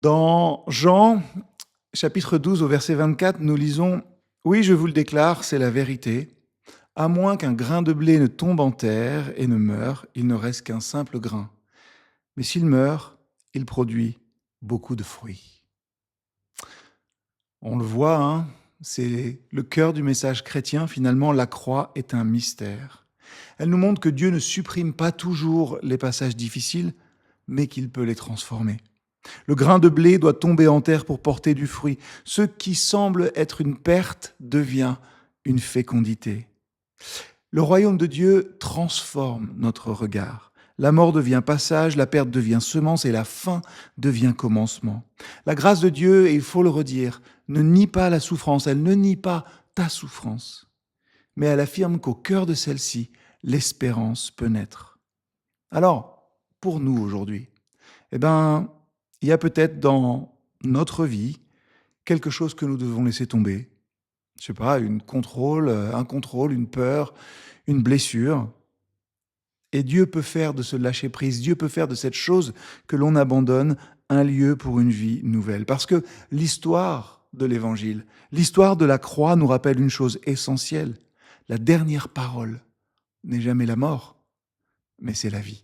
Dans Jean, chapitre 12, au verset 24, nous lisons: «Oui, je vous le déclare, c'est la vérité. À moins qu'un grain de blé ne tombe en terre et ne meure, il ne reste qu'un simple grain. Mais s'il meurt, il produit beaucoup de fruits.» On le voit, hein, c'est le cœur du message chrétien. Finalement, la croix est un mystère. Elle nous montre que Dieu ne supprime pas toujours les passages difficiles, mais qu'il peut les transformer. Le grain de blé doit tomber en terre pour porter du fruit. Ce qui semble être une perte devient une fécondité. Le royaume de Dieu transforme notre regard. La mort devient passage, la perte devient semence et la fin devient commencement. La grâce de Dieu, et il faut le redire, ne nie pas la souffrance, elle ne nie pas ta souffrance, mais elle affirme qu'au cœur de celle-ci, l'espérance peut naître. Alors, pour nous aujourd'hui, eh ben, il y a peut-être dans notre vie quelque chose que nous devons laisser tomber. Je sais pas, un contrôle, une peur, une blessure. Et Dieu peut faire de ce lâcher-prise, Dieu peut faire de cette chose que l'on abandonne un lieu pour une vie nouvelle. Parce que l'histoire de l'Évangile, l'histoire de la croix nous rappelle une chose essentielle. La dernière parole n'est jamais la mort, mais c'est la vie.